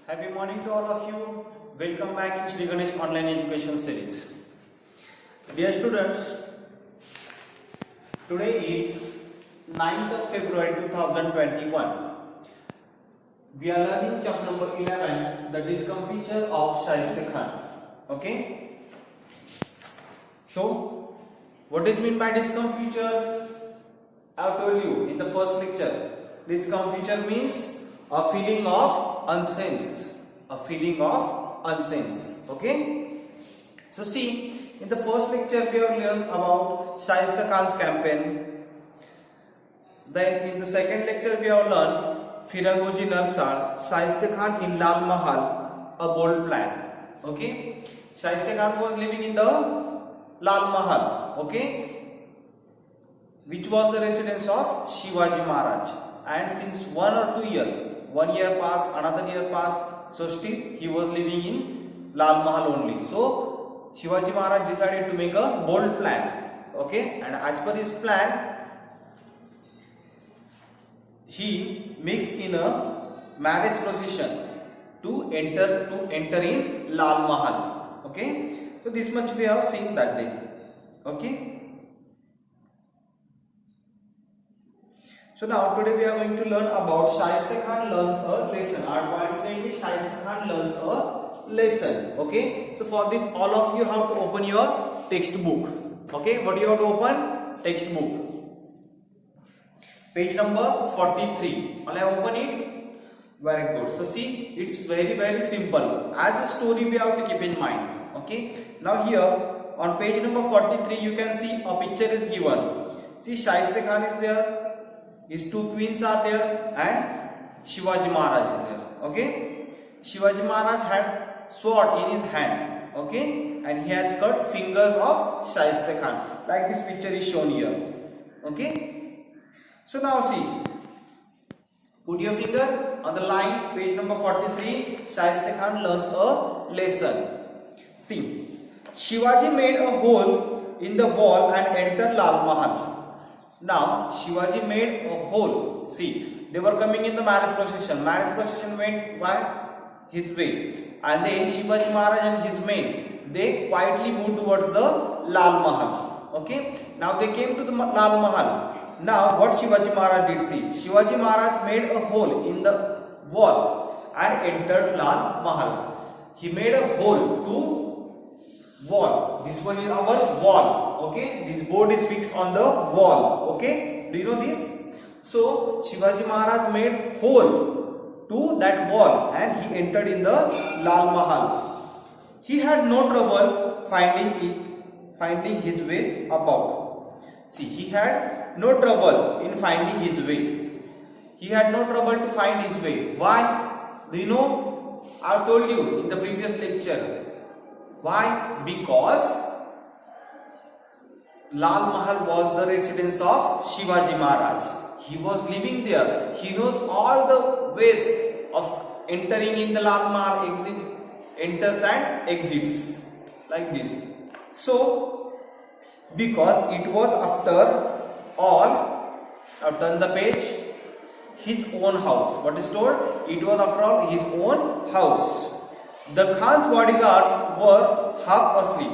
Happy morning to all of you. Welcome back in Sri Ganesh Online Education Series. Dear students, today is 9th of February 2021. We are learning chapter number 11, the discomfiture of Shaista Khan. Okay? So, what is meant by discomfiture? I have told you in the first lecture. Discomfiture means a feeling of unsense. A feeling of unsense. Okay? So see, in the first lecture we have learned about Shaista Khan's campaign. Then in the second lecture we have learned Firangoji Narsar, Shaista Khan in Lal Mahal, a bold plan. Okay? Shaista Khan was living in the Lal Mahal. Okay? Which was the residence of Shivaji Maharaj. And since 1 or 2 years, 1 year passed, another year passed, so still he was living in Lal Mahal only. So Shivaji Maharaj decided to make a bold plan. Okay, and as per his plan, he mixed in a marriage procession to enter in Lal Mahal. Okay, so this much we have seen that day. Okay. So now today we are going to learn about Shaista Khan learns a lesson. Our point's name is Shaista Khan learns a lesson. Okay. So for this, all of you have to open your textbook. Okay. What do you have to open? Textbook. Page number 43. Will I open it? Very good. So see, it's very simple. As a story we have to keep in mind. Okay. Now here on page number 43 you can see a picture is given. See, Shaista Khan is there. His two queens are there and Shivaji Maharaj is there. Okay, Shivaji Maharaj had sword in his hand. Okay, and he has cut fingers of Shaista Khan, like this picture is shown here. Okay, so now see, put your finger on the line, page number 43. Shaista Khan learns a lesson. See, Shivaji made a hole in the wall and entered Lal Mahal. Now Shivaji made a hole. See, they were coming in the marriage procession. Marriage procession went by his way, and then Shivaji Maharaj and his men, they quietly moved towards the Lal Mahal. Okay. Now they came to the Lal Mahal. Now what Shivaji Maharaj did, see, Shivaji Maharaj made a hole in the wall and entered Lal Mahal. He made a hole to wall. This one is our wall. Okay, this board is fixed on the wall. Okay, do you know this? So Shivaji Maharaj made hole to that wall and he entered in the Lal Mahal. He had no trouble finding his way about. See, he had no trouble in finding his way. He had no trouble to find his way. Why? Do you know? I told you in the previous lecture. Why? Because Lal Mahal was the residence of Shivaji Maharaj. He was living there. He knows all the ways of entering in the Lal Mahal, enters and exits like this. So, because it was after all, I've turned the page, his own house. What is told? It was after all his own house. The Khan's bodyguards were half asleep,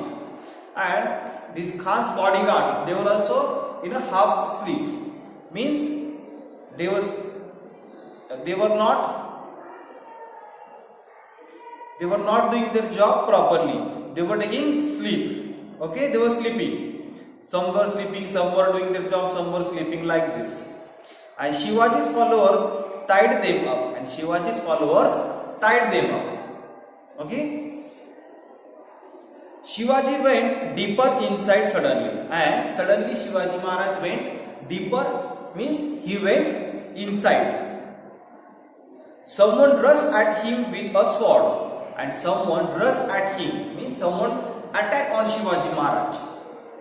and these Khan's bodyguards, they were also in a half sleep. Means they were not doing their job properly. They were taking sleep. Okay, they were sleeping. Some were sleeping, some were doing their job, some were sleeping like this. And Shivaji's followers tied them up. Okay. Shivaji went deeper inside suddenly, and suddenly Shivaji Maharaj went deeper, means he went inside. Someone rushed at him with a sword, and someone rushed at him, means someone attacked on Shivaji Maharaj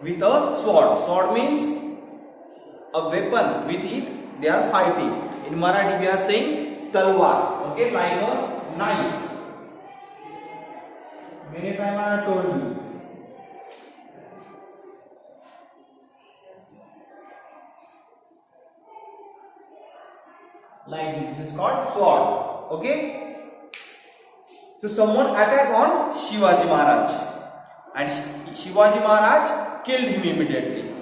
with a sword. Sword means a weapon, with it they are fighting. In Marathi we are saying talwar, okay, like a knife. Many times I have told you. Like this is called sword. Okay. So someone attacked on Shivaji Maharaj, and Shivaji Maharaj killed him immediately.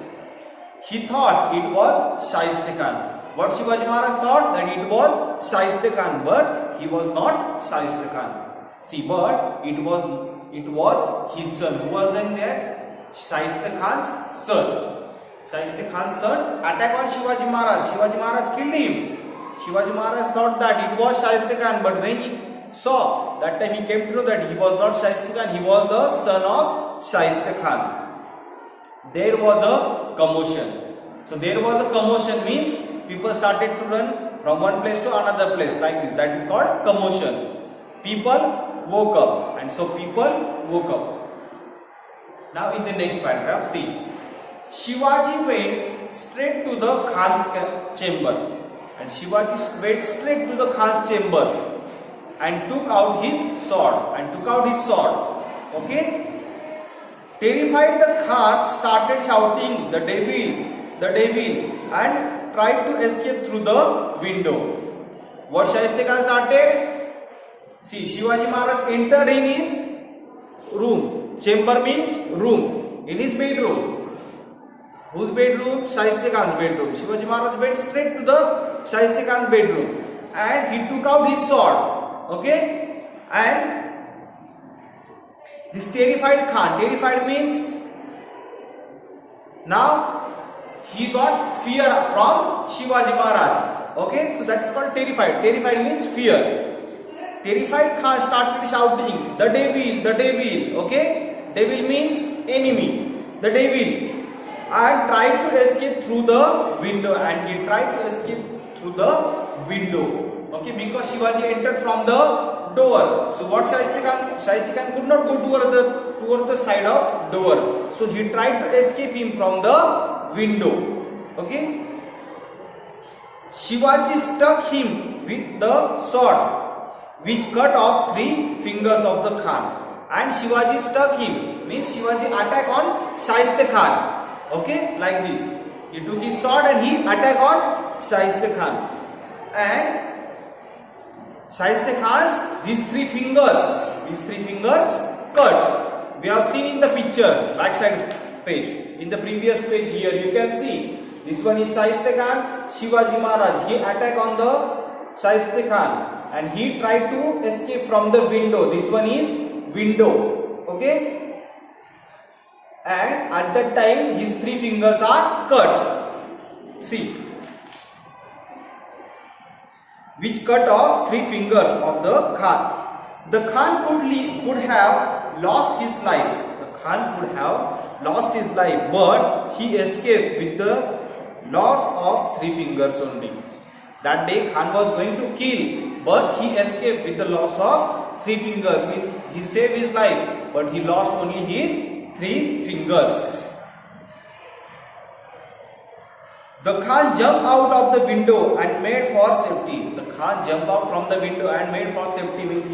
He thought it was Shaista Khan. What Shivaji Maharaj thought? That it was Shaista Khan, but he was not Shaista Khan. See, but it was his son. Who was then there? Shaista Khan's son. Shaista Khan's son attacked on Shivaji Maharaj. Shivaji Maharaj killed him. Shivaji Maharaj thought that it was Shaista Khan, but when he saw, that time he came to know that he was not Shaista Khan, he was the son of Shaista Khan. There was a commotion. So there was a commotion means people started to run from one place to another place like this. That is called commotion. People woke up, and so people woke up. Now in the next paragraph, see, Shivaji went straight to the Khan's chamber, and Shivaji went straight to the Khan's chamber and took out his sword. Okay. Terrified, the Khan started shouting, "The devil, the devil," and tried to escape through the window. What Shaista Khan started? See, Shivaji Maharaj entered in his room. Chamber means room. In his bedroom. Whose bedroom? Shaista Khan's bedroom. Shivaji Maharaj went straight to the Shaista Khan's bedroom and he took out his sword. Okay? And this terrified Khan. Terrified means now he got fear from Shivaji Maharaj. Okay? So that's called terrified. Terrified means fear. Terrified Khan started shouting, "The devil, the devil." Okay? Devil means enemy. The devil. And tried to escape through the window. And he tried to escape through the window. Okay? Because Shivaji entered from the door. So what Shaista Khan could not go towards the side of door. So he tried to escape him from the window. Okay? Shivaji struck him with the sword, which cut off 3 fingers of the Khan. And Shivaji struck him, means Shivaji attacked on Shaista Khan. Okay, like this. He took his sword and he attacked on Shaista Khan. And Shaista Khan's these 3 fingers cut. We have seen in the picture, back side page. In the previous page here, you can see this one is Shaista Khan, Shivaji Maharaj. He attacked on the Shaista Khan and he tried to escape from the window. This one is window. Okay? And at that time his 3 fingers are cut. See. Which cut off 3 fingers of the Khan. The Khan could have lost his life. The Khan could have lost his life, but he escaped with the loss of 3 fingers only. That day Khan was going to kill, but he escaped with the loss of 3 fingers. Means he saved his life, but he lost only his 3 fingers. The Khan jumped out of the window and made for safety. The Khan jumped out from the window and made for safety, means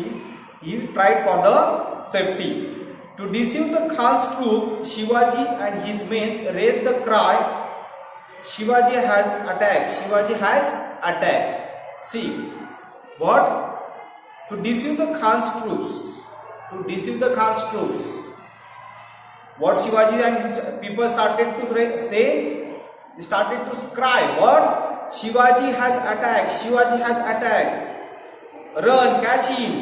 he tried for the safety. To deceive the Khan's troops, Shivaji and his men raised the cry, "Shivaji has attacked, Shivaji has attacked." See, what? To deceive the Khan's troops. To deceive the Khan's troops. What Shivaji and his people started to say? They started to cry, what? "Shivaji has attacked, Shivaji has attacked. Run, catch him."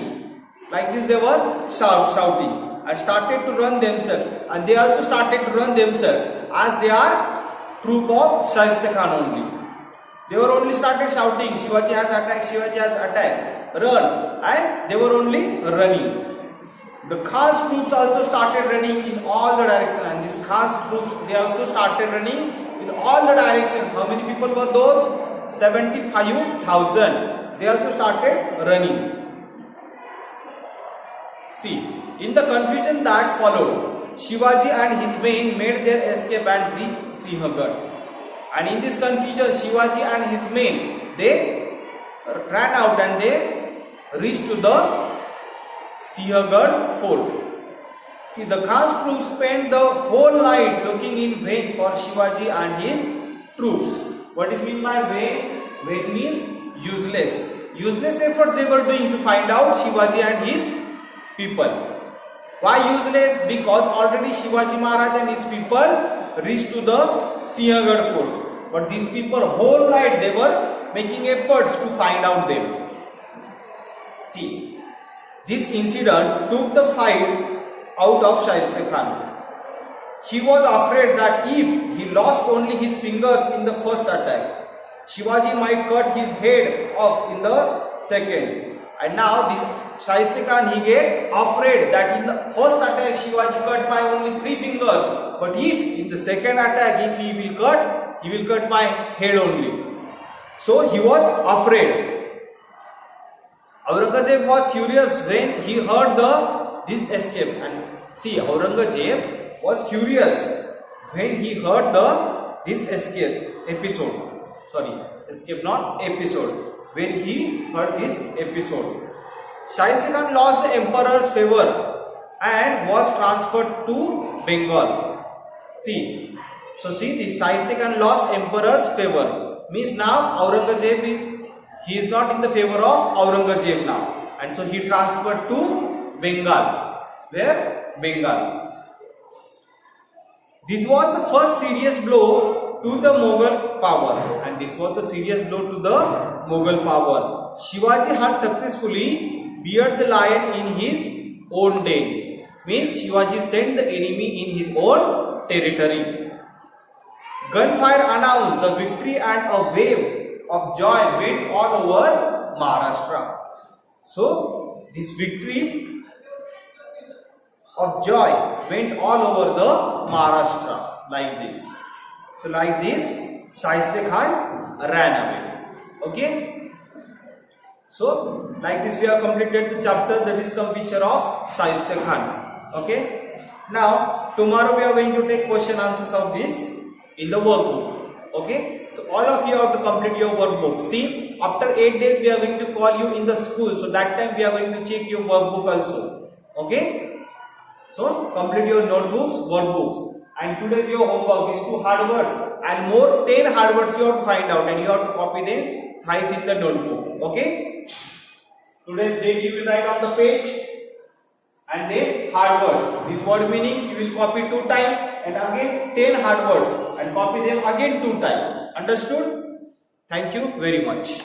Like this they were shouting and started to run themselves. And they also started to run themselves as they are troop of Shaista Khan only. They were only started shouting, "Shivaji has attacked, Shivaji has attacked. Run." And they were only running. The Khan's troops also started running in all the directions, and these Khan's troops, they also started running in all the directions. How many people were those? 75,000. They also started running. See, in the confusion that followed, Shivaji and his men made their escape and reached Sinhgarh. And in this confusion, Shivaji and his men, they ran out and they reached to the Sinhgarh fort. See, the Khan's troops spent the whole night looking in vain for Shivaji and his troops. What is meant by vain? Vain means useless. Useless efforts they were doing to find out Shivaji and his people. Why useless? Because already Shivaji Maharaj and his people reached to the Sinhagad fort. But these people whole night they were making efforts to find out them. See, this incident took the fight out of Shaista Khan. He was afraid that if he lost only his fingers in the first attack, Shivaji might cut his head off in the second. And now this Shaista Khan, he get afraid that in the first attack Shivaji cut my only 3 fingers. But if in the second attack, if he will cut my head only. So he was afraid. Aurangzeb was furious when he heard this escape. And see, Aurangzeb was furious when he heard this escape episode. Sorry, escape not episode. When he heard this episode, Shaista Khan lost the emperor's favor and was transferred to Bengal. See, so see, the Shaista Khan lost emperor's favor. Means now Aurangzeb he is not in the favor of Aurangzeb now, and so he transferred to Bengal. Where? Bengal. This was the first serious blow to the Mughal power, and this was the serious blow to the Mughal power. Shivaji had successfully beared the lion in his own den. Means Shivaji sent the enemy in his own territory. Gunfire announced the victory and a wave of joy went all over Maharashtra. So this victory of joy went all over the Maharashtra like this. So like this, Shaista Khan ran away. Okay. So like this we have completed the chapter, the discomfiture of Shaista Khan. Okay. Now tomorrow we are going to take question answers of this in the workbook. Okay. So all of you have to complete your workbook. See, after 8 days we are going to call you in the school. So that time we are going to check your workbook also. Okay. So complete your notebooks, workbooks, and today's your homework. These 2 hard words and more 10 hard words you have to find out, and you have to copy them thrice in the notebook. Okay. Today's date you will write on the page, and then hard words. These word meanings you will copy 2 times, and again 10 hard words and copy them again 2 times. Understood? Thank you very much.